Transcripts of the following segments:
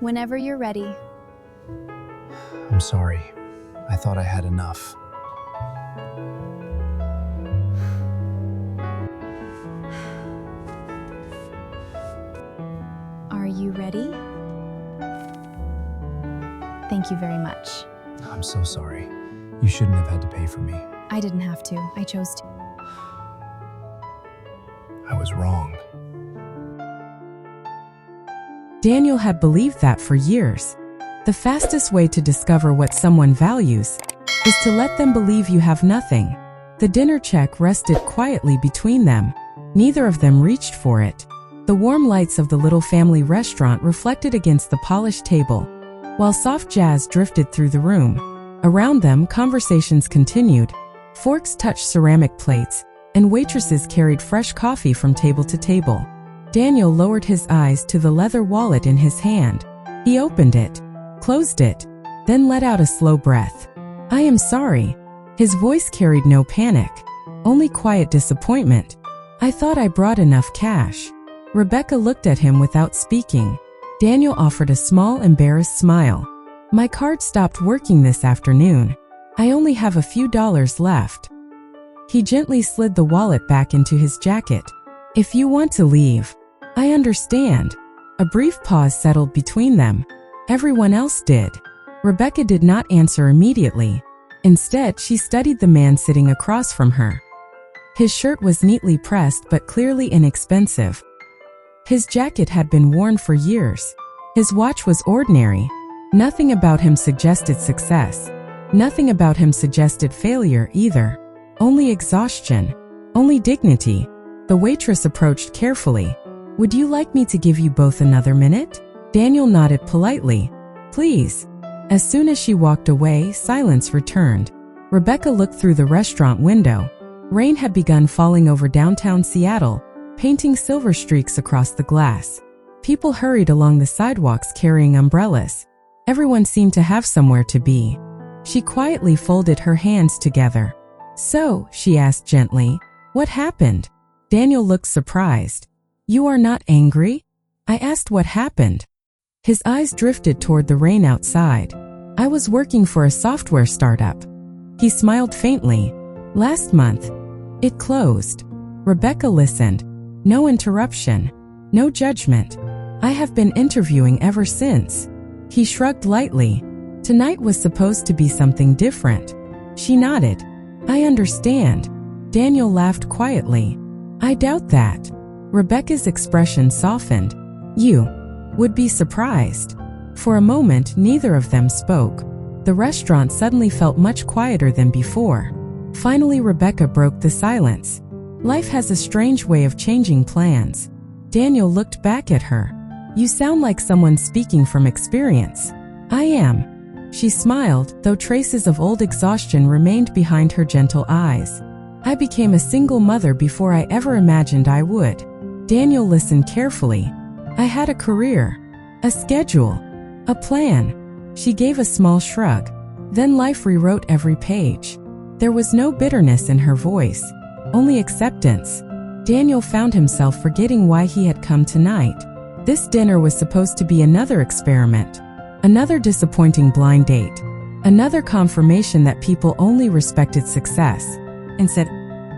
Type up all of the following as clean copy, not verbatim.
Whenever you're ready. I'm sorry. I thought I had enough. Are you ready? Thank you very much. I'm so sorry. You shouldn't have had to pay for me. I didn't have to. I chose to. I was wrong. Daniel had believed that for years. The fastest way to discover what someone values is to let them believe you have nothing. The dinner check rested quietly between them. Neither of them reached for it. The warm lights of the little family restaurant reflected against the polished table, while soft jazz drifted through the room. Around them, conversations continued. Forks touched ceramic plates, and waitresses carried fresh coffee from table to table. Daniel lowered his eyes to the leather wallet in his hand. He opened it, closed it, then let out a slow breath. "I am sorry." His voice carried no panic, only quiet disappointment. "I thought I brought enough cash." Rebecca looked at him without speaking. Daniel offered a small, embarrassed smile. "My card stopped working this afternoon. I only have a few dollars left." He gently slid the wallet back into his jacket. "If you want to leave, I understand." A brief pause settled between them. Everyone else did. Rebecca did not answer immediately. Instead, she studied the man sitting across from her. His shirt was neatly pressed but clearly inexpensive. His jacket had been worn for years. His watch was ordinary. Nothing about him suggested success. Nothing about him suggested failure either. Only exhaustion. Only dignity. The waitress approached carefully. "Would you like me to give you both another minute?" Daniel nodded politely. "Please." As soon as she walked away, silence returned. Rebecca looked through the restaurant window. Rain had begun falling over downtown Seattle, painting silver streaks across the glass. People hurried along the sidewalks carrying umbrellas. Everyone seemed to have somewhere to be. She quietly folded her hands together. "So," she asked gently, "what happened?" Daniel looked surprised. "You are not angry?" I asked what happened. His eyes drifted toward the rain outside. "I was working for a software startup." He smiled faintly. "Last month. It closed." Rebecca listened. No interruption. No judgment. "I have been interviewing ever since." He shrugged lightly. "Tonight was supposed to be something different." She nodded. "I understand." Daniel laughed quietly. "I doubt that." Rebecca's expression softened. "You would be surprised." For a moment, neither of them spoke. The restaurant suddenly felt much quieter than before. Finally, Rebecca broke the silence. "Life has a strange way of changing plans." Daniel looked back at her. "You sound like someone speaking from experience." "I am." She smiled, though traces of old exhaustion remained behind her gentle eyes. "I became a single mother before I ever imagined I would." Daniel listened carefully. "I had a career, a schedule, a plan." She gave a small shrug. Then life rewrote every page. There was no bitterness in her voice, only acceptance. Daniel found himself forgetting why he had come tonight. This dinner was supposed to be another experiment, another disappointing blind date, another confirmation that people only respected success. Instead,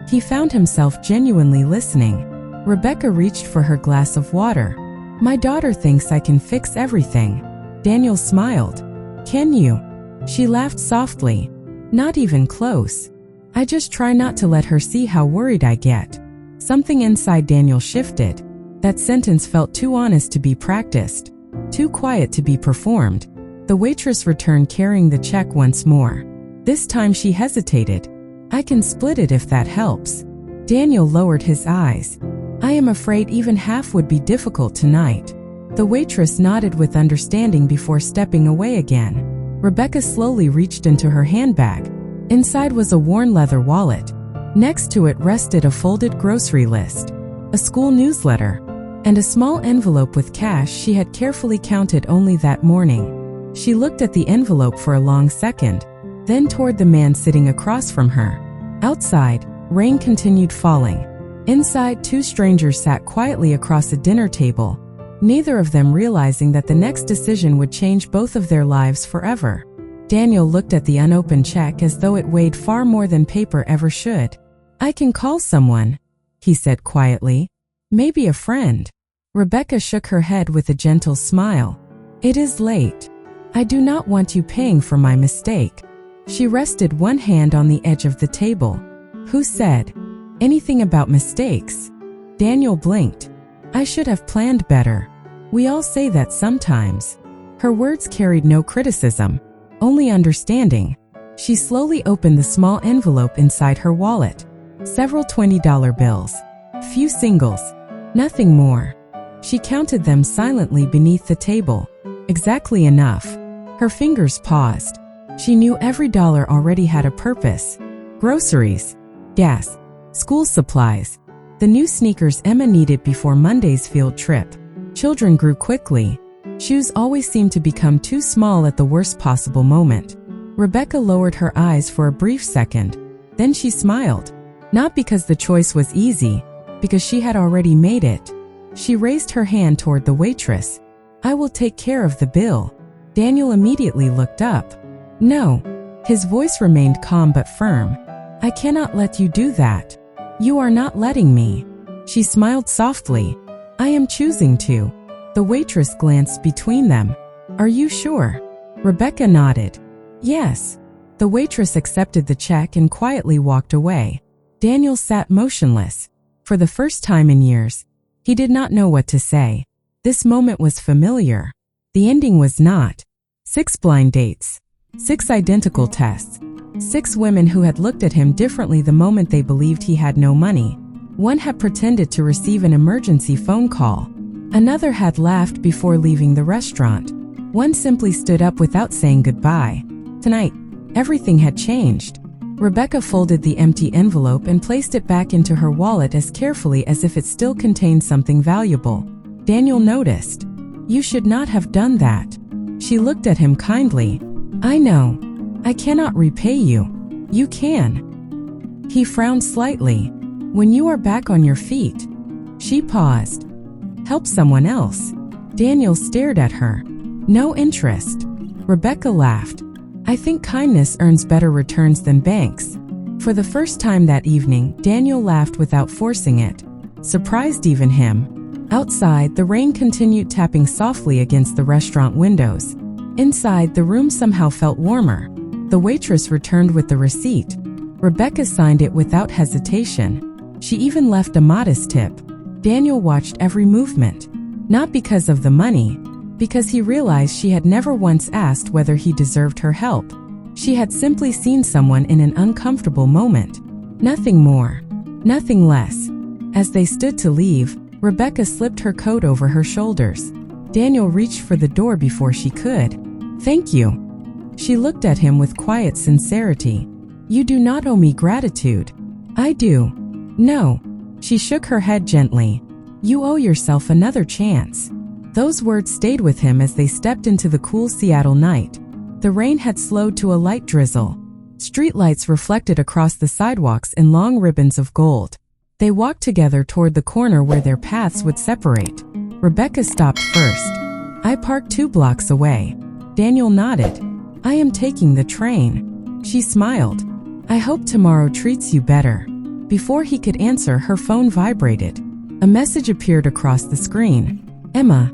he found himself genuinely listening. Rebecca reached for her glass of water. "My daughter thinks I can fix everything." Daniel smiled. "Can you?" She laughed softly. "Not even close. I just try not to let her see how worried I get." Something inside Daniel shifted. That sentence felt too honest to be practiced, too quiet to be performed. The waitress returned carrying the check once more. This time she hesitated. "I can split it if that helps." Daniel lowered his eyes. "I am afraid even half would be difficult tonight." The waitress nodded with understanding before stepping away again. Rebecca slowly reached into her handbag. Inside was a worn leather wallet. Next to it rested a folded grocery list, a school newsletter, and a small envelope with cash she had carefully counted only that morning. She looked at the envelope for a long second, then toward the man sitting across from her. Outside, rain continued falling. Inside, two strangers sat quietly across a dinner table. neither of them realizing that the next decision would change both of their lives forever. Daniel looked at the unopened check as though it weighed far more than paper ever should. "I can call someone," he said quietly. "Maybe a friend." Rebecca shook her head with a gentle smile. "It is late. I do not want you paying for my mistake." She rested one hand on the edge of the table. "Who said anything about mistakes?" Daniel blinked. "I should have planned better. We all say that sometimes." Her words carried no criticism, only understanding. She slowly opened the small envelope inside her wallet. Several $20 bills. Few singles. Nothing more. She counted them silently beneath the table. Exactly enough. Her fingers paused. She knew every dollar already had a purpose. Groceries, gas, school supplies, the new sneakers Emma needed before Monday's field trip. Children grew quickly. Shoes always seemed to become too small at the worst possible moment. Rebecca lowered her eyes for a brief second. Then she smiled. Not because the choice was easy, because she had already made it. She raised her hand toward the waitress. "I will take care of the bill." Daniel immediately looked up. "No." His voice remained calm but firm. "I cannot let you do that. You are not letting me." She smiled softly. "I am choosing to." The waitress glanced between them. "Are you sure?" Rebecca nodded. "Yes." The waitress accepted the check and quietly walked away. Daniel sat motionless. For the first time in years, he did not know what to say. This moment was familiar. The ending was not. 6 blind dates. 6 identical tests. 6 women who had looked at him differently the moment they believed he had no money. One had pretended to receive an emergency phone call. Another had laughed before leaving the restaurant. One simply stood up without saying goodbye. Tonight, everything had changed. Rebecca folded the empty envelope and placed it back into her wallet as carefully as if it still contained something valuable. Daniel noticed. "You should not have done that." She looked at him kindly. "I know. I cannot repay you. You can." He frowned slightly. "When you are back on your feet." She paused. "Help someone else." Daniel stared at her. "No interest." Rebecca laughed. "I think kindness earns better returns than banks." For the first time that evening, Daniel laughed without forcing it. Surprised even him. Outside, the rain continued tapping softly against the restaurant windows. Inside, the room somehow felt warmer. The waitress returned with the receipt. Rebecca signed it without hesitation. She even left a modest tip. Daniel watched every movement. Not because of the money, because he realized she had never once asked whether he deserved her help. She had simply seen someone in an uncomfortable moment. Nothing more. Nothing less. As they stood to leave, Rebecca slipped her coat over her shoulders. Daniel reached for the door before she could. "Thank you." She looked at him with quiet sincerity. "You do not owe me gratitude." "I do." "No." She shook her head gently. "You owe yourself another chance." Those words stayed with him as they stepped into the cool Seattle night. The rain had slowed to a light drizzle. Streetlights reflected across the sidewalks in long ribbons of gold. They walked together toward the corner where their paths would separate. Rebecca stopped first. "I parked 2 blocks away." Daniel nodded. "I am taking the train." She smiled. "I hope tomorrow treats you better." Before he could answer, her phone vibrated. A message appeared across the screen. "Emma.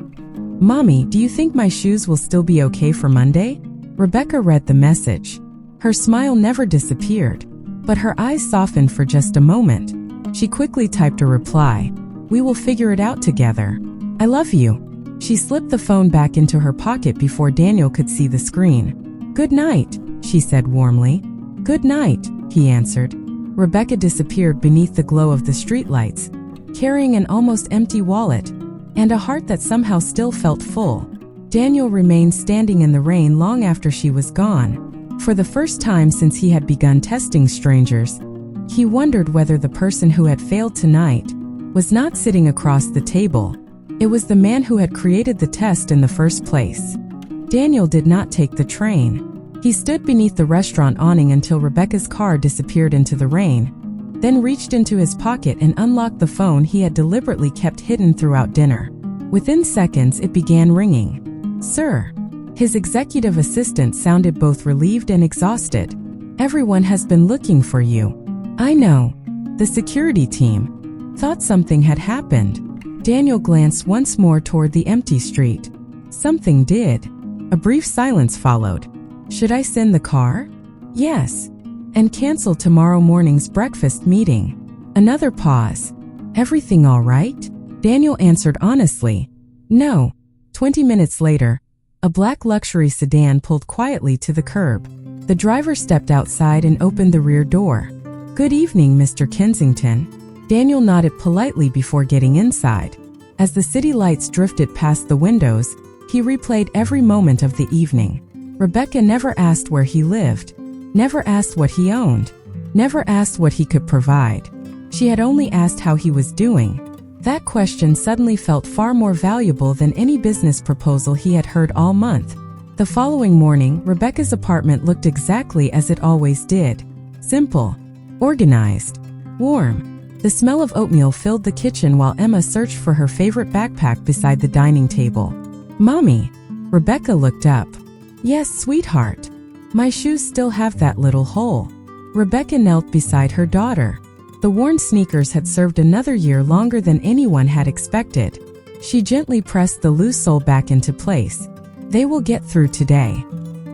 Mommy, do you think my shoes will still be okay for Monday?" Rebecca read the message. Her smile never disappeared, but her eyes softened for just a moment. She quickly typed a reply. "We will figure it out together. I love you." She slipped the phone back into her pocket before Daniel could see the screen. "Good night," she said warmly. "Good night," he answered. Rebecca disappeared beneath the glow of the streetlights, carrying an almost empty wallet and a heart that somehow still felt full. Daniel remained standing in the rain long after she was gone. For the first time since he had begun testing strangers, he wondered whether the person who had failed tonight was not sitting across the table. It was the man who had created the test in the first place. Daniel did not take the train. He stood beneath the restaurant awning until Rebecca's car disappeared into the rain, then reached into his pocket and unlocked the phone he had deliberately kept hidden throughout dinner. Within seconds, it began ringing. "Sir." His executive assistant sounded both relieved and exhausted. "Everyone has been looking for you." "I know." The security team thought something had happened. Daniel glanced once more toward the empty street. Something did. A brief silence followed. "Should I send the car?" "Yes." "And cancel tomorrow morning's breakfast meeting." Another pause. "Everything all right?" Daniel answered honestly, "No." 20 minutes later, a black luxury sedan pulled quietly to the curb. The driver stepped outside and opened the rear door. "Good evening, Mr. Kensington." Daniel nodded politely before getting inside. As the city lights drifted past the windows, he replayed every moment of the evening. Rebecca never asked where he lived, never asked what he owned, never asked what he could provide. She had only asked how he was doing. That question suddenly felt far more valuable than any business proposal he had heard all month. The following morning, Rebecca's apartment looked exactly as it always did. Simple, organized, warm. The smell of oatmeal filled the kitchen while Emma searched for her favorite backpack beside the dining table. "Mommy." Rebecca looked up. "Yes, sweetheart. My shoes still have that little hole." Rebecca knelt beside her daughter. The worn sneakers had served another year longer than anyone had expected. She gently pressed the loose sole back into place. "They will get through today."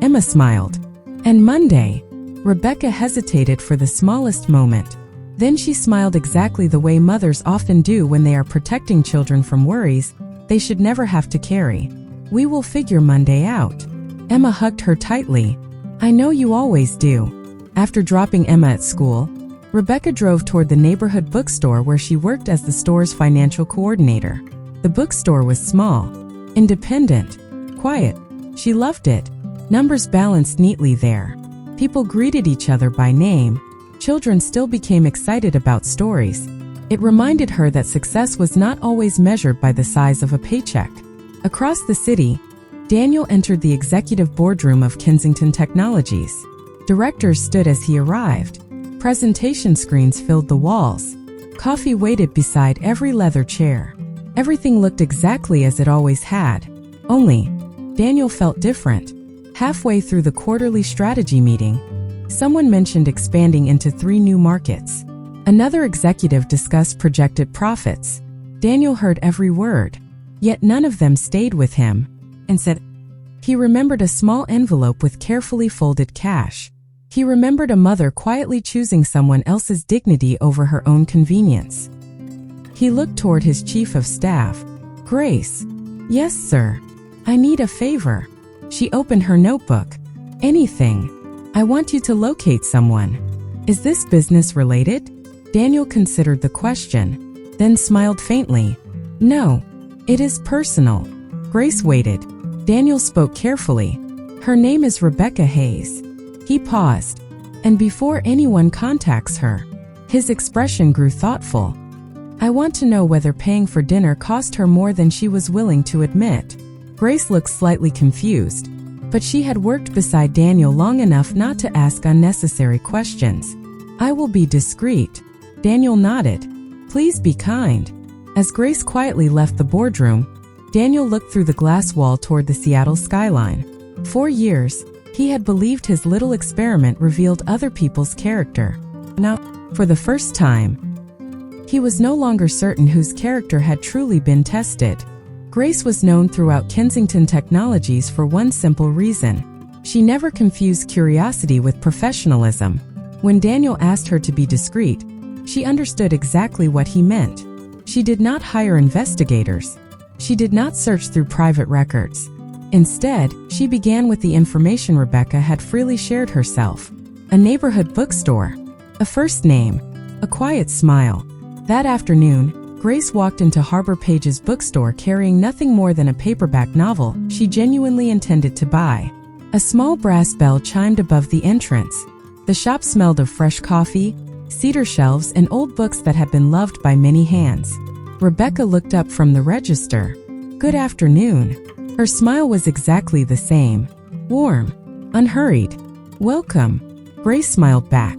Emma smiled. "And Monday?" Rebecca hesitated for the smallest moment. Then she smiled exactly the way mothers often do when they are protecting children from worries they should never have to carry. "We will figure Monday out." Emma hugged her tightly. "I know you always do." After dropping Emma at school, Rebecca drove toward the neighborhood bookstore where she worked as the store's financial coordinator. The bookstore was small, independent, quiet. She loved it. Numbers balanced neatly there. People greeted each other by name. Children still became excited about stories. It reminded her that success was not always measured by the size of a paycheck. Across the city, Daniel entered the executive boardroom of Kensington Technologies. Directors stood as he arrived. Presentation screens filled the walls. Coffee waited beside every leather chair. Everything looked exactly as it always had. Only, Daniel felt different. Halfway through the quarterly strategy meeting, someone mentioned expanding into 3 new markets. Another executive discussed projected profits. Daniel heard every word, yet none of them stayed with him. Instead, he remembered a small envelope with carefully folded cash. He remembered a mother quietly choosing someone else's dignity over her own convenience. He looked toward his chief of staff. "Grace." "Yes, sir. I need a favor." She opened her notebook. "Anything. I want you to locate someone." "Is this business related?" Daniel considered the question, then smiled faintly. "No, it is personal." Grace waited. Daniel spoke carefully. "Her name is Rebecca Hayes." He paused. "And before anyone contacts her." His expression grew thoughtful. "I want to know whether paying for dinner cost her more than she was willing to admit." Grace looked slightly confused, but she had worked beside Daniel long enough not to ask unnecessary questions. "I will be discreet." Daniel nodded. "Please be kind." As Grace quietly left the boardroom, Daniel looked through the glass wall toward the Seattle skyline. 4 years, he had believed his little experiment revealed other people's character. Now, for the first time, he was no longer certain whose character had truly been tested. Grace was known throughout Kensington Technologies for one simple reason. She never confused curiosity with professionalism. When Daniel asked her to be discreet, she understood exactly what he meant. She did not hire investigators. She did not search through private records. Instead, she began with the information Rebecca had freely shared herself. A neighborhood bookstore, a first name, a quiet smile. That afternoon, Grace walked into Harbor Page's bookstore carrying nothing more than a paperback novel she genuinely intended to buy. A small brass bell chimed above the entrance. The shop smelled of fresh coffee, cedar shelves, and old books that had been loved by many hands. Rebecca looked up from the register. "Good afternoon." Her smile was exactly the same. Warm, unhurried. "Welcome." Grace smiled back.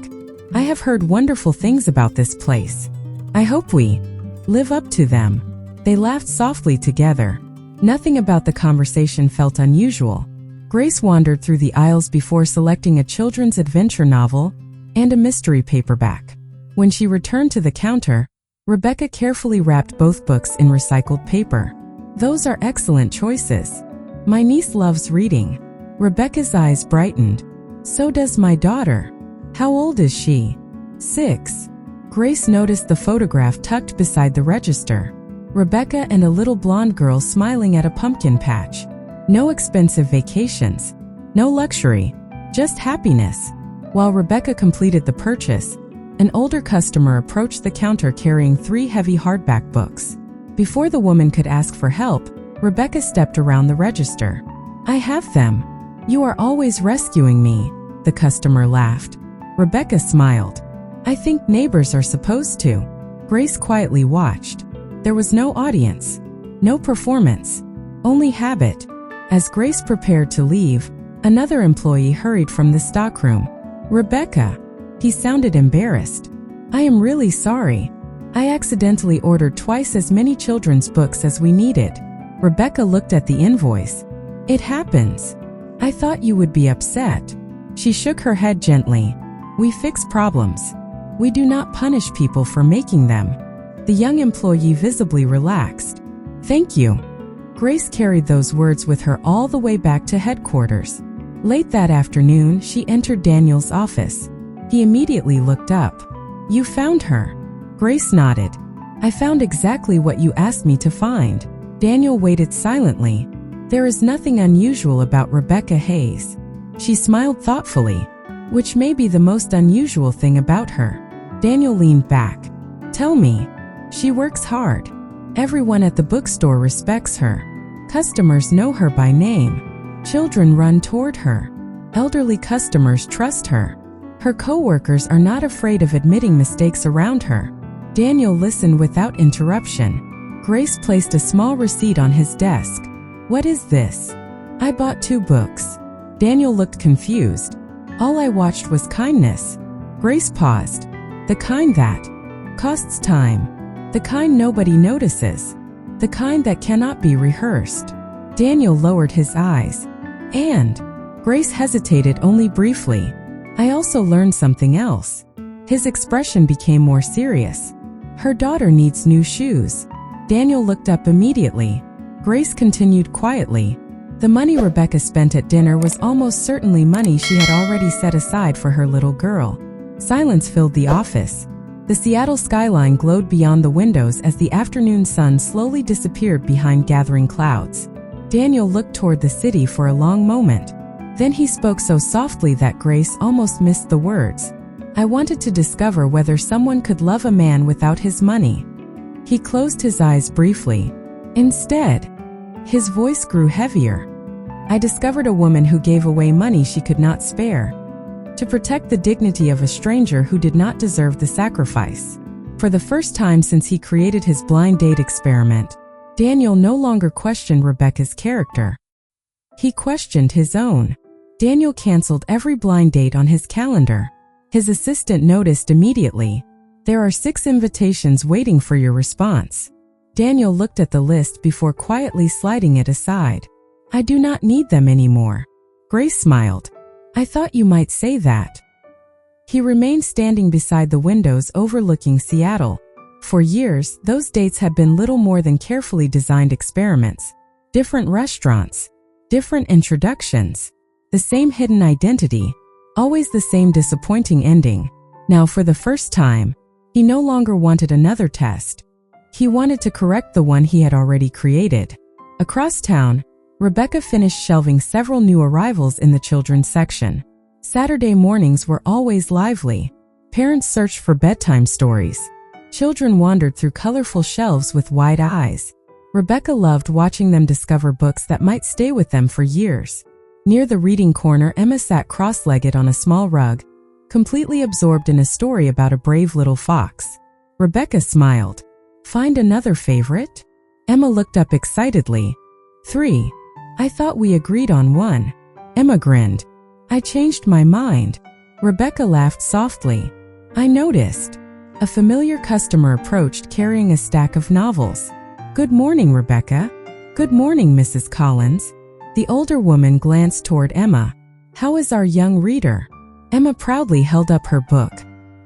"I have heard wonderful things about this place. I hope we live up to them." They laughed softly together. Nothing about the conversation felt unusual. Grace wandered through the aisles before selecting a children's adventure novel and a mystery paperback. When she returned to the counter, Rebecca carefully wrapped both books in recycled paper. "Those are excellent choices. My niece loves reading." Rebecca's eyes brightened. "So does my daughter." "How old is she?" 6. Grace noticed the photograph tucked beside the register. Rebecca and a little blonde girl smiling at a pumpkin patch. No expensive vacations. No luxury. Just happiness. While Rebecca completed the purchase, an older customer approached the counter carrying 3 heavy hardback books. Before the woman could ask for help, Rebecca stepped around the register. "I have them. You are always rescuing me," the customer laughed. Rebecca smiled. "I think neighbors are supposed to." Grace quietly watched. There was no audience, no performance, only habit. As Grace prepared to leave, another employee hurried from the stockroom. "Rebecca." He sounded embarrassed. "I am really sorry. I accidentally ordered twice as many children's books as we needed." Rebecca looked at the invoice. "It happens. I thought you would be upset." She shook her head gently. "We fix problems. We do not punish people for making them." The young employee visibly relaxed. "Thank you." Grace carried those words with her all the way back to headquarters. Late that afternoon, she entered Daniel's office. He immediately looked up. "You found her." Grace nodded. "I found exactly what you asked me to find." Daniel waited silently. There is nothing unusual about Rebecca Hayes. She smiled thoughtfully, which may be the most unusual thing about her. Daniel leaned back. "Tell me." "She works hard. Everyone at the bookstore respects her. Customers know her by name. Children run toward her. Elderly customers trust her. Her coworkers are not afraid of admitting mistakes around her." Daniel listened without interruption. Grace placed a small receipt on his desk. "What is this?" "I bought 2 books." Daniel looked confused. "All I watched was kindness." Grace paused. "The kind that costs time. The kind nobody notices. The kind that cannot be rehearsed." Daniel lowered his eyes. "And?" Grace hesitated only briefly. "I also learned something else." His expression became more serious. "Her daughter needs new shoes." Daniel looked up immediately. Grace continued quietly. The money Rebecca spent at dinner was almost certainly money she had already set aside for her little girl. Silence filled the office. The Seattle skyline glowed beyond the windows as the afternoon sun slowly disappeared behind gathering clouds. Daniel looked toward the city for a long moment. Then he spoke so softly that Grace almost missed the words. "I wanted to discover whether someone could love a man without his money." He closed his eyes briefly. Instead, his voice grew heavier. "I discovered a woman who gave away money she could not spare, to protect the dignity of a stranger who did not deserve the sacrifice." For the first time since he created his blind date experiment, Daniel no longer questioned Rebecca's character. He questioned his own. Daniel canceled every blind date on his calendar. His assistant noticed immediately. "There are 6 invitations waiting for your response." Daniel looked at the list before quietly sliding it aside. "I do not need them anymore." Grace smiled. "I thought you might say that." He remained standing beside the windows overlooking Seattle. For years, those dates had been little more than carefully designed experiments. Different restaurants, different introductions, the same hidden identity, always the same disappointing ending. Now, for the first time, he no longer wanted another test. He wanted to correct the one he had already created. Across town, Rebecca finished shelving several new arrivals in the children's section. Saturday mornings were always lively. Parents searched for bedtime stories. Children wandered through colorful shelves with wide eyes. Rebecca loved watching them discover books that might stay with them for years. Near the reading corner, Emma sat cross-legged on a small rug, completely absorbed in a story about a brave little fox. Rebecca smiled. "Find another favorite?" Emma looked up excitedly. 3. "I thought we agreed on 1. Emma grinned. "I changed my mind." Rebecca laughed softly. "I noticed." A familiar customer approached carrying a stack of novels. Good morning, Rebecca. Good morning, Mrs. Collins. The older woman glanced toward Emma. How is our young reader? Emma proudly held up her book.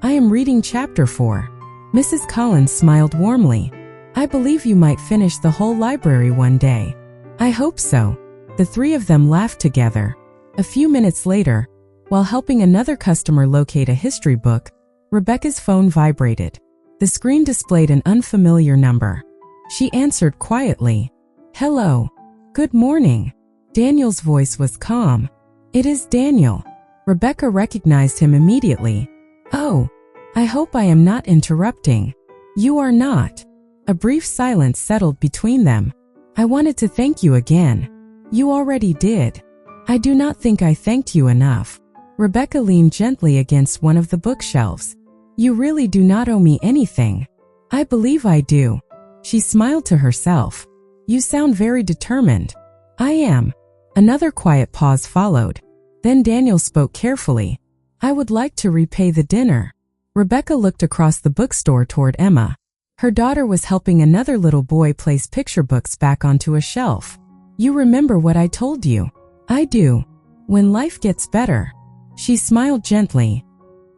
I am reading chapter 4. Mrs. Collins smiled warmly. I believe you might finish the whole library one day. I hope so. The three of them laughed together. A few minutes later, while helping another customer locate a history book, Rebecca's phone vibrated. The screen displayed an unfamiliar number. She answered quietly. Hello. Good morning. Daniel's voice was calm. It is Daniel. Rebecca recognized him immediately. Oh, I hope I am not interrupting. You are not. A brief silence settled between them. I wanted to thank you again. You already did. I do not think I thanked you enough. Rebecca leaned gently against one of the bookshelves. You really do not owe me anything. I believe I do. She smiled to herself. You sound very determined. I am. Another quiet pause followed. Then Daniel spoke carefully. I would like to repay the dinner. Rebecca looked across the bookstore toward Emma. Her daughter was helping another little boy place picture books back onto a shelf. You remember what I told you? I do. When life gets better. She smiled gently.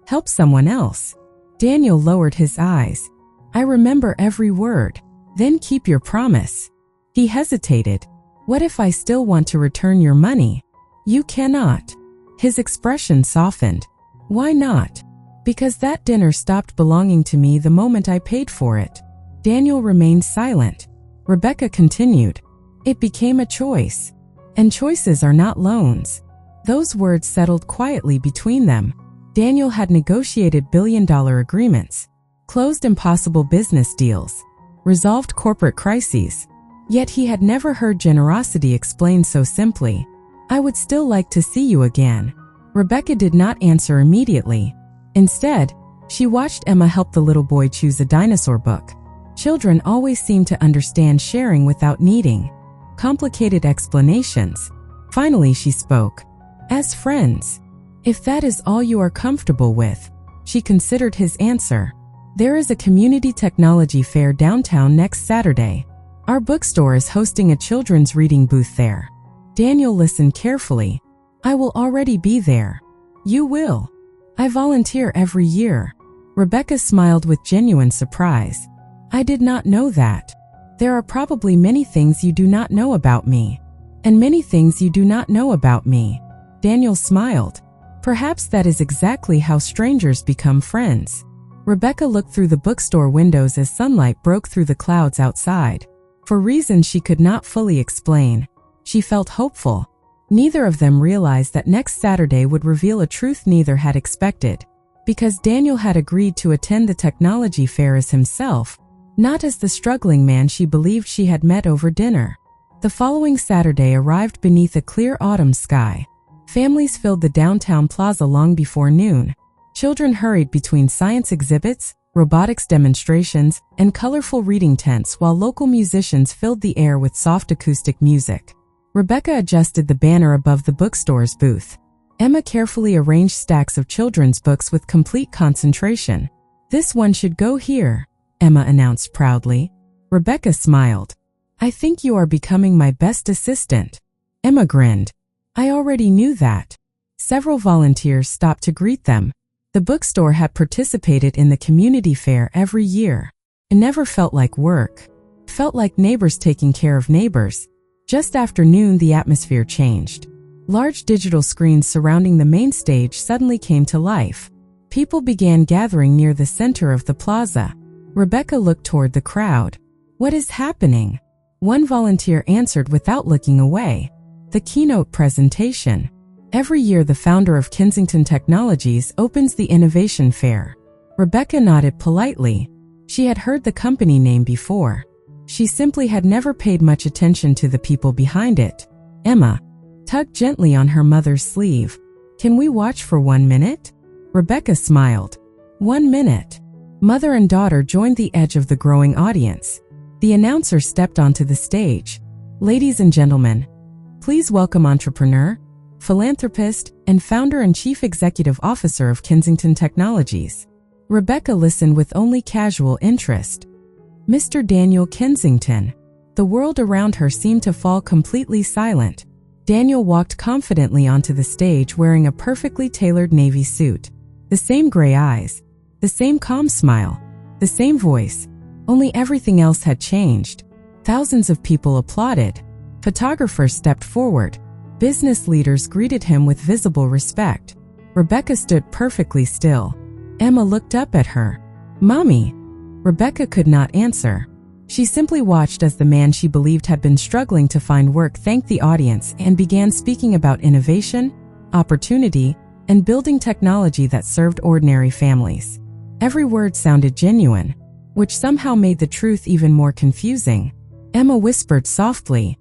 Help someone else. Daniel lowered his eyes. I remember every word. Then keep your promise. He hesitated. What if I still want to return your money? You cannot. His expression softened. Why not? Because that dinner stopped belonging to me the moment I paid for it. Daniel remained silent. Rebecca continued. It became a choice. And choices are not loans. Those words settled quietly between them. Daniel had negotiated billion-dollar agreements, closed impossible business deals, resolved corporate crises. Yet he had never heard generosity explained so simply. I would still like to see you again. Rebecca did not answer immediately. Instead, she watched Emma help the little boy choose a dinosaur book. Children always seem to understand sharing without needing complicated explanations. Finally, she spoke. As friends. If that is all you are comfortable with. She considered his answer. There is a community technology fair downtown next Saturday. Our bookstore is hosting a children's reading booth there. Daniel listened carefully. I will already be there. You will. I volunteer every year. Rebecca smiled with genuine surprise. I did not know that. There are probably many things you do not know about me. And many things you do not know about me. Daniel smiled. Perhaps that is exactly how strangers become friends. Rebecca looked through the bookstore windows as sunlight broke through the clouds outside. For reasons she could not fully explain, she felt hopeful. Neither of them realized that next Saturday would reveal a truth neither had expected. Because Daniel had agreed to attend the technology fair as himself, not as the struggling man she believed she had met over dinner. The following Saturday arrived beneath a clear autumn sky. Families filled the downtown plaza long before noon. Children hurried between science exhibits, robotics demonstrations, and colorful reading tents while local musicians filled the air with soft acoustic music. Rebecca adjusted the banner above the bookstore's booth. Emma carefully arranged stacks of children's books with complete concentration. This one should go here, Emma announced proudly. Rebecca smiled. I think you are becoming my best assistant. Emma grinned. I already knew that. Several volunteers stopped to greet them. The bookstore had participated in the community fair every year. It never felt like work. It felt like neighbors taking care of neighbors. Just after noon, the atmosphere changed. Large digital screens surrounding the main stage suddenly came to life. People began gathering near the center of the plaza. Rebecca looked toward the crowd. What is happening? One volunteer answered without looking away. The keynote presentation. Every year, the founder of Kensington Technologies opens the Innovation Fair. Rebecca nodded politely. She had heard the company name before. She simply had never paid much attention to the people behind it. Emma tugged gently on her mother's sleeve. Can we watch for 1 minute? Rebecca smiled. 1 minute. Mother and daughter joined the edge of the growing audience. The announcer stepped onto the stage. Ladies and gentlemen, please welcome entrepreneur, philanthropist, and founder and chief executive officer of Kensington Technologies. Rebecca listened with only casual interest. Mr. Daniel Kensington. The world around her seemed to fall completely silent. Daniel walked confidently onto the stage wearing a perfectly tailored navy suit. The same gray eyes, the same calm smile, the same voice, only everything else had changed. Thousands of people applauded. Photographers stepped forward. Business leaders greeted him with visible respect. Rebecca stood perfectly still. Emma looked up at her. "Mommy." Rebecca could not answer. She simply watched as the man she believed had been struggling to find work thanked the audience and began speaking about innovation, opportunity, and building technology that served ordinary families. Every word sounded genuine, which somehow made the truth even more confusing. Emma whispered softly,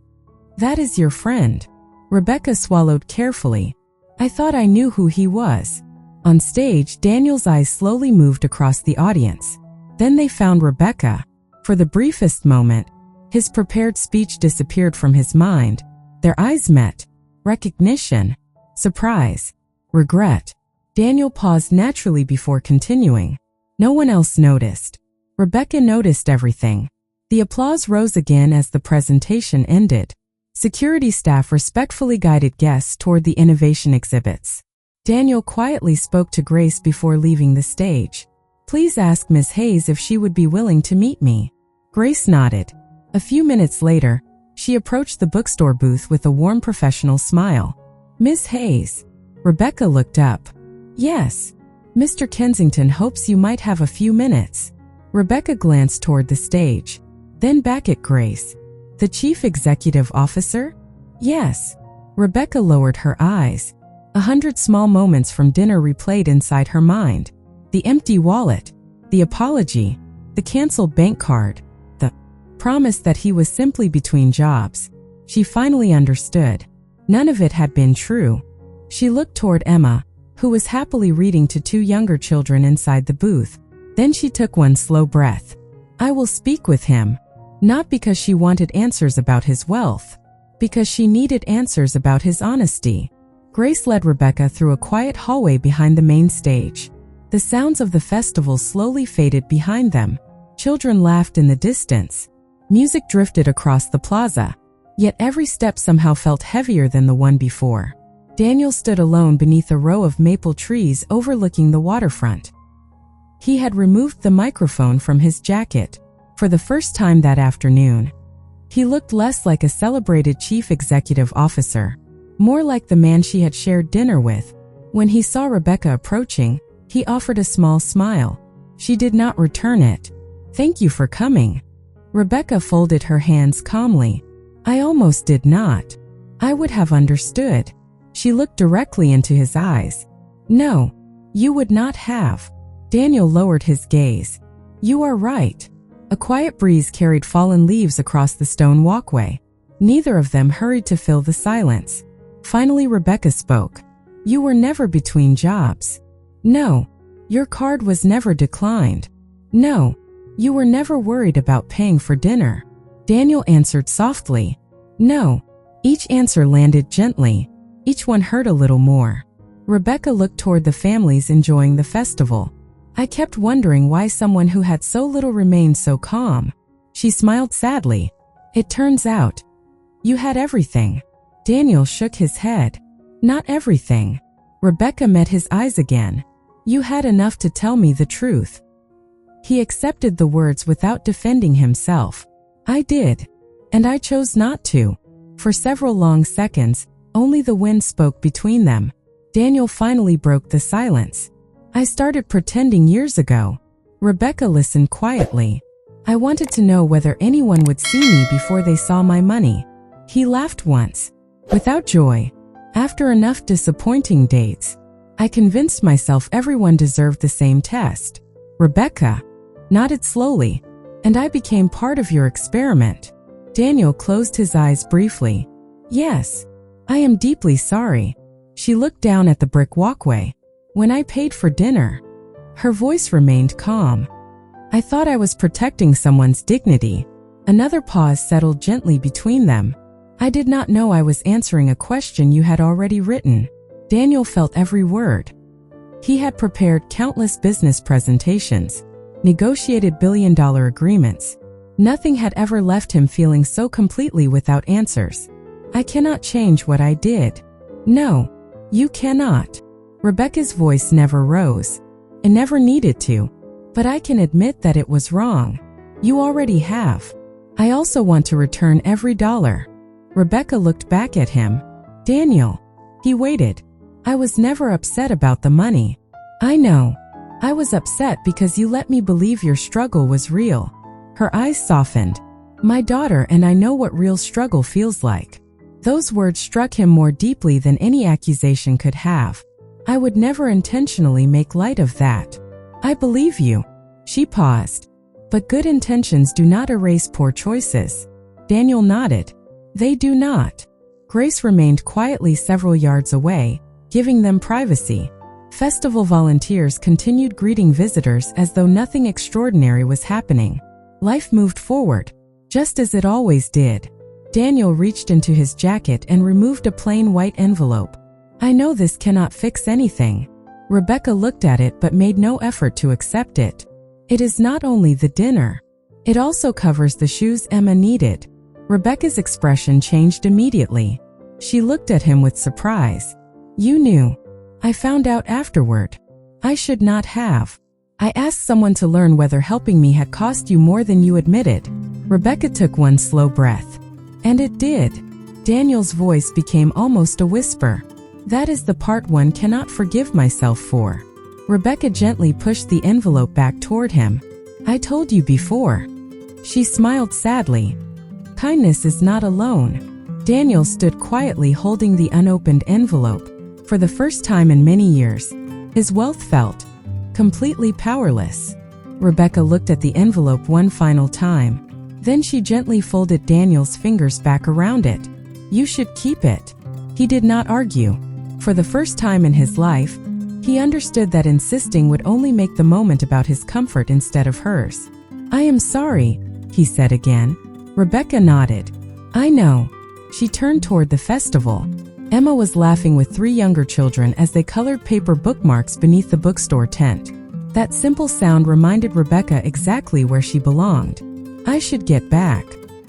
"That is your friend." Rebecca swallowed carefully. "I thought I knew who he was." On stage, Daniel's eyes slowly moved across the audience. Then they found Rebecca. For the briefest moment, his prepared speech disappeared from his mind. Their eyes met. Recognition, surprise, regret. Daniel paused naturally before continuing. No one else noticed. Rebecca noticed everything. The applause rose again as the presentation ended. Security staff respectfully guided guests toward the innovation exhibits. Daniel quietly spoke to Grace before leaving the stage. "Please ask Ms. Hayes if she would be willing to meet me." Grace nodded. A few minutes later, she approached the bookstore booth with a warm professional smile. "Ms. Hayes." Rebecca looked up. "Yes. Mr. Kensington hopes you might have a few minutes." Rebecca glanced toward the stage, then back at Grace. "The Chief Executive Officer?" "Yes." Rebecca lowered her eyes. 100 small moments from dinner replayed inside her mind. The empty wallet, the apology, the canceled bank card, the promise that he was simply between jobs. She finally understood. None of it had been true. She looked toward Emma, who was happily reading to 2 younger children inside the booth. Then she took one slow breath. "I will speak with him." Not because she wanted answers about his wealth, because she needed answers about his honesty. Grace led Rebecca through a quiet hallway behind the main stage. The sounds of the festival slowly faded behind them. Children laughed in the distance. Music drifted across the plaza. Yet every step somehow felt heavier than the one before. Daniel stood alone beneath a row of maple trees overlooking the waterfront. He had removed the microphone from his jacket. For the first time that afternoon, he looked less like a celebrated chief executive officer, more like the man she had shared dinner with. When he saw Rebecca approaching, he offered a small smile. She did not return it. "Thank you for coming." Rebecca folded her hands calmly. "I almost did not. I would have understood." She looked directly into his eyes. "No, you would not have." Daniel lowered his gaze. "You are right." A quiet breeze carried fallen leaves across the stone walkway. Neither of them hurried to fill the silence. Finally, Rebecca spoke. "You were never between jobs." "No. Your card was never declined." "No. You were never worried about paying for dinner." Daniel answered softly. "No." Each answer landed gently. Each one hurt a little more. Rebecca looked toward the families enjoying the festival. "I kept wondering why someone who had so little remained so calm." She smiled sadly. "It turns out, you had everything." Daniel shook his head. "Not everything." Rebecca met his eyes again. "You had enough to tell me the truth." He accepted the words without defending himself. "I did. And I chose not to." For several long seconds, only the wind spoke between them. Daniel finally broke the silence. "I started pretending years ago." Rebecca listened quietly. "I wanted to know whether anyone would see me before they saw my money." He laughed once, without joy. "After enough disappointing dates, I convinced myself everyone deserved the same test." Rebecca nodded slowly. "And I became part of your experiment." Daniel closed his eyes briefly. "Yes, I am deeply sorry." She looked down at the brick walkway. "When I paid for dinner." Her voice remained calm. "I thought I was protecting someone's dignity." Another pause settled gently between them. "I did not know I was answering a question you had already written." Daniel felt every word. He had prepared countless business presentations, negotiated billion-dollar agreements, Nothing had ever left him feeling so completely without answers. I cannot change what I did. No, you cannot. Rebecca's voice never rose. It never needed to. But I can admit that it was wrong. You already have. I also want to return every dollar. Rebecca looked back at him. Daniel. He waited. I was never upset about the money. I know. I was upset because you let me believe your struggle was real. Her eyes softened. My daughter and I know what real struggle feels like. Those words struck him more deeply than any accusation could have. I would never intentionally make light of that. I believe you. She paused. But good intentions do not erase poor choices. Daniel nodded. They do not. Grace remained quietly several yards away, giving them privacy. Festival volunteers continued greeting visitors as though nothing extraordinary was happening. Life moved forward, just as it always did. Daniel reached into his jacket and removed a plain white envelope. I know this cannot fix anything. Rebecca looked at it but made no effort to accept it. It is not only the dinner. It also covers the shoes Emma needed. Rebecca's expression changed immediately. She looked at him with surprise. You knew. I found out afterward. I should not have. I asked someone to learn whether helping me had cost you more than you admitted. Rebecca took one slow breath. And it did. Daniel's voice became almost a whisper. That is the part one cannot forgive myself for. Rebecca gently pushed the envelope back toward him. I told you before. She smiled sadly. Kindness is not alone. Daniel stood quietly holding the unopened envelope. For the first time in many years, his wealth felt completely powerless. Rebecca looked at the envelope one final time. Then she gently folded Daniel's fingers back around it. You should keep it. He did not argue. For the first time in his life, he understood that insisting would only make the moment about his comfort instead of hers. I am sorry, he said again. Rebecca nodded. I know. She turned toward the festival. Emma was laughing with 3 younger children as they colored paper bookmarks beneath the bookstore tent. That simple sound reminded Rebecca exactly where she belonged. I should get back.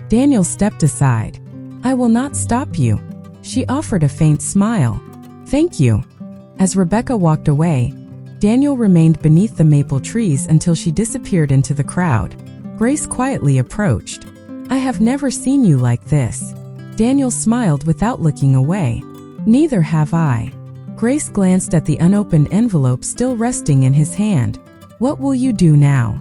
Daniel stepped aside. I will not stop you. She offered a faint smile. Thank you. As Rebecca walked away, Daniel remained beneath the maple trees until she disappeared into the crowd. Grace quietly approached. I have never seen you like this. Daniel smiled without looking away. Neither have I. Grace glanced at the unopened envelope still resting in his hand. What will you do now?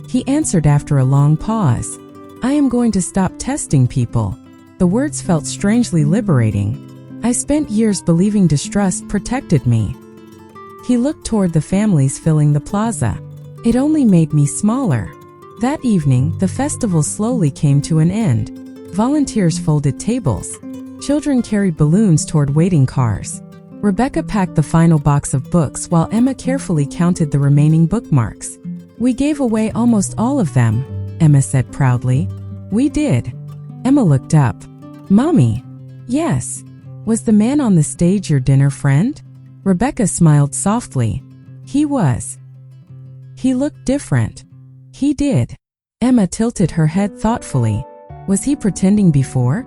He answered after a long pause. I am going to stop testing people. The words felt strangely liberating. I spent years believing distrust protected me. He looked toward the families filling the plaza. It only made me smaller. That evening, the festival slowly came to an end. Volunteers folded tables. Children carried balloons toward waiting cars. Rebecca packed the final box of books while Emma carefully counted the remaining bookmarks. We gave away almost all of them, Emma said proudly. We did. Emma looked up. Mommy. Yes. Was the man on the stage your dinner friend? Rebecca smiled softly. He was. He looked different. He did. Emma tilted her head thoughtfully. Was he pretending before?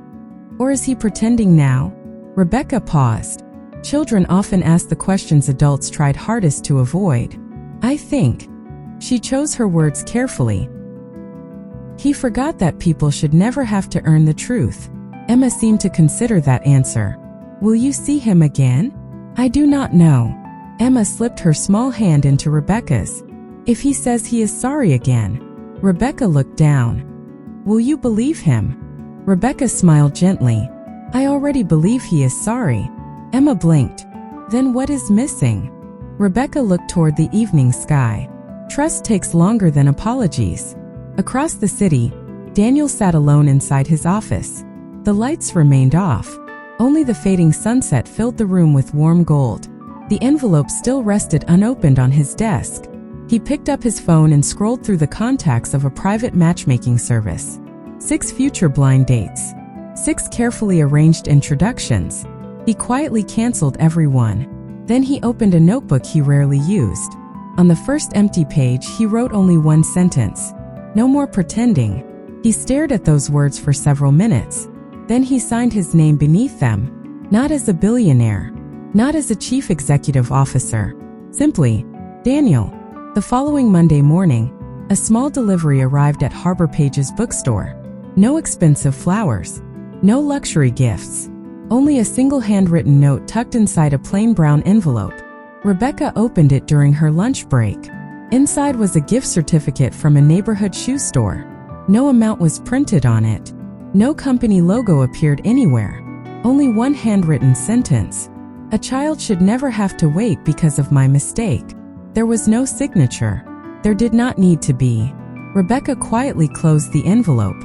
Or is he pretending now? Rebecca paused. Children often ask the questions adults tried hardest to avoid. I think. She chose her words carefully. He forgot that people should never have to earn the truth. Emma seemed to consider that answer. Will you see him again? I do not know. Emma slipped her small hand into Rebecca's. If he says he is sorry again. Rebecca looked down. Will you believe him? Rebecca smiled gently. I already believe he is sorry. Emma blinked. Then what is missing? Rebecca looked toward the evening sky. Trust takes longer than apologies. Across the city, Daniel sat alone inside his office. The lights remained off. Only the fading sunset filled the room with warm gold. The envelope still rested unopened on his desk. He picked up his phone and scrolled through the contacts of a private matchmaking service. 6 future blind dates. 6 carefully arranged introductions. He quietly canceled every one. Then he opened a notebook he rarely used. On the first empty page, he wrote only one sentence. No more pretending. He stared at those words for several minutes. Then he signed his name beneath them, not as a billionaire, not as a chief executive officer, simply, Daniel. The following Monday morning, a small delivery arrived at Harbor Page's bookstore. No expensive flowers, no luxury gifts, only a single handwritten note tucked inside a plain brown envelope. Rebecca opened it during her lunch break. Inside was a gift certificate from a neighborhood shoe store. No amount was printed on it. No company logo appeared anywhere. Only one handwritten sentence. A child should never have to wait because of my mistake. There was no signature. There did not need to be. Rebecca quietly closed the envelope.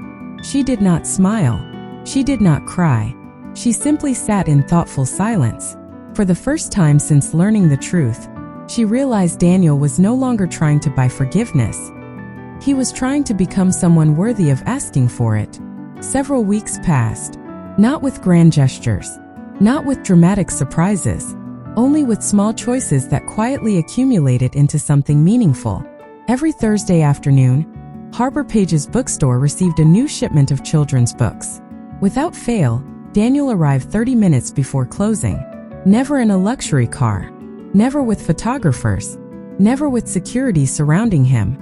She did not smile. She did not cry. She simply sat in thoughtful silence. For the first time since learning the truth, she realized Daniel was no longer trying to buy forgiveness. He was trying to become someone worthy of asking for it. Several weeks passed. Not with grand gestures. Not with dramatic surprises. Only with small choices that quietly accumulated into something meaningful. Every Thursday afternoon, Harbor Page's bookstore received a new shipment of children's books. Without fail, Daniel arrived 30 minutes before closing. Never in a luxury car. Never with photographers. Never with security surrounding him.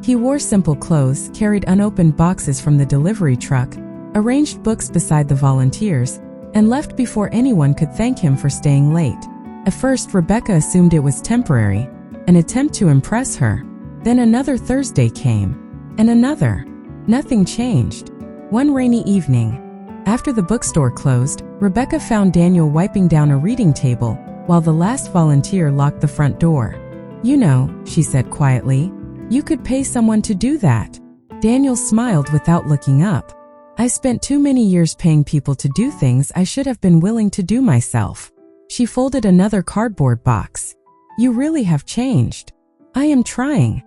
He wore simple clothes, carried unopened boxes from the delivery truck, arranged books beside the volunteers, and left before anyone could thank him for staying late. At first, Rebecca assumed it was temporary, an attempt to impress her. Then another Thursday came, and another. Nothing changed. One rainy evening, after the bookstore closed, Rebecca found Daniel wiping down a reading table while the last volunteer locked the front door. "You know," she said quietly, "you could pay someone to do that." Daniel smiled without looking up. "I spent too many years paying people to do things I should have been willing to do myself." She folded another cardboard box. "You really have changed." "I am trying."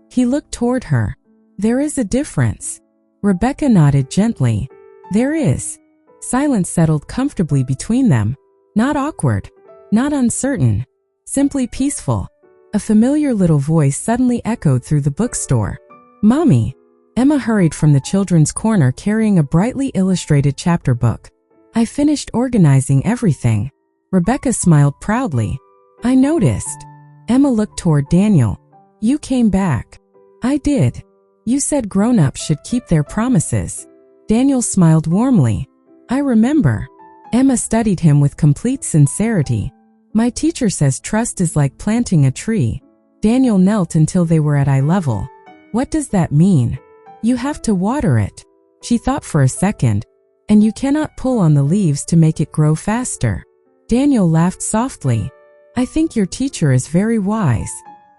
He looked toward her. "There is a difference." Rebecca nodded gently. "There is." Silence settled comfortably between them. Not awkward. Not uncertain. Simply peaceful. A familiar little voice suddenly echoed through the bookstore. "Mommy." Emma hurried from the children's corner carrying a brightly illustrated chapter book. "I finished organizing everything." Rebecca smiled proudly. "I noticed." Emma looked toward Daniel. "You came back." "I did. You said grown-ups should keep their promises." Daniel smiled warmly. "I remember." Emma studied him with complete sincerity. "My teacher says trust is like planting a tree." Daniel knelt until they were at eye level. "What does that mean?" "You have to water it." She thought for a second. "And you cannot pull on the leaves to make it grow faster." Daniel laughed softly. "I think your teacher is very wise."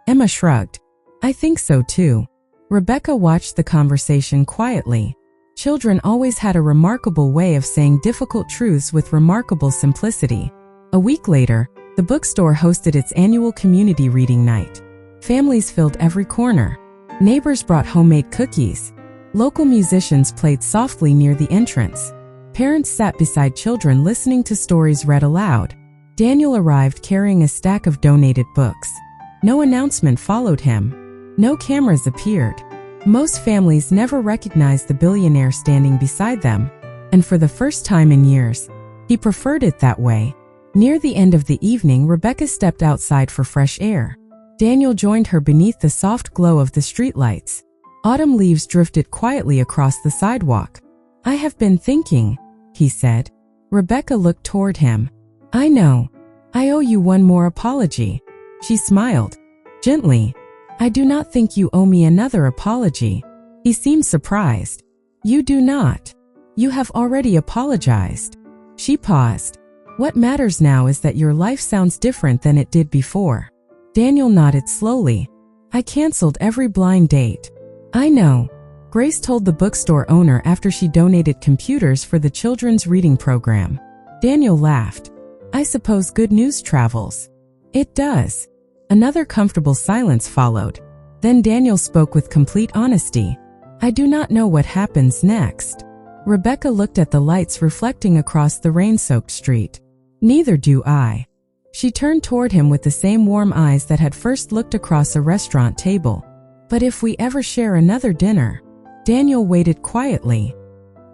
Emma shrugged. "I think so too." Rebecca watched the conversation quietly. Children always had a remarkable way of saying difficult truths with remarkable simplicity. A week later, the bookstore hosted its annual community reading night. Families filled every corner. Neighbors brought homemade cookies. Local musicians played softly near the entrance. Parents sat beside children listening to stories read aloud. Daniel arrived carrying a stack of donated books. No announcement followed him. No cameras appeared. Most families never recognized the billionaire standing beside them, and for the first time in years, he preferred it that way. Near the end of the evening, Rebecca stepped outside for fresh air. Daniel joined her beneath the soft glow of the streetlights. Autumn leaves drifted quietly across the sidewalk. "I have been thinking," he said. Rebecca looked toward him. "I know. I owe you one more apology." She smiled. Gently. "I do not think you owe me another apology." He seemed surprised. "You do not. You have already apologized." She paused. "What matters now is that your life sounds different than it did before." Daniel nodded slowly. "I canceled every blind date." "I know," Grace told the bookstore owner after she donated computers for the children's reading program. Daniel laughed. "I suppose good news travels." "It does." Another comfortable silence followed. Then Daniel spoke with complete honesty. "I do not know what happens next." Rebecca looked at the lights reflecting across the rain-soaked street. "Neither do I." She turned toward him with the same warm eyes that had first looked across a restaurant table. "But if we ever share another dinner." Daniel waited quietly.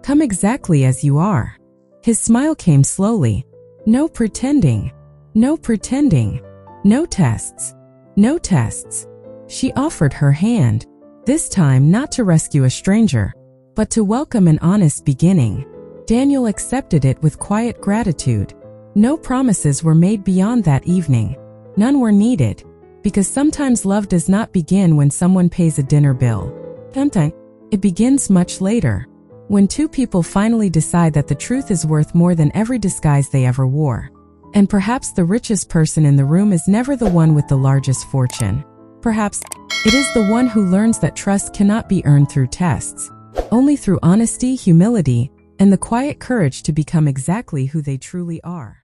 Come exactly as you are. His smile came slowly. No pretending. No pretending. No tests. No tests. She offered her hand, this time not to rescue a stranger, but to welcome an honest beginning. Daniel accepted it with quiet gratitude. No promises were made beyond that evening. None were needed, because sometimes love does not begin when someone pays a dinner bill. Sometimes it begins much later, when two people finally decide that the truth is worth more than every disguise they ever wore. And perhaps the richest person in the room is never the one with the largest fortune. Perhaps it is the one who learns that trust cannot be earned through tests, only through honesty, humility, and the quiet courage to become exactly who they truly are.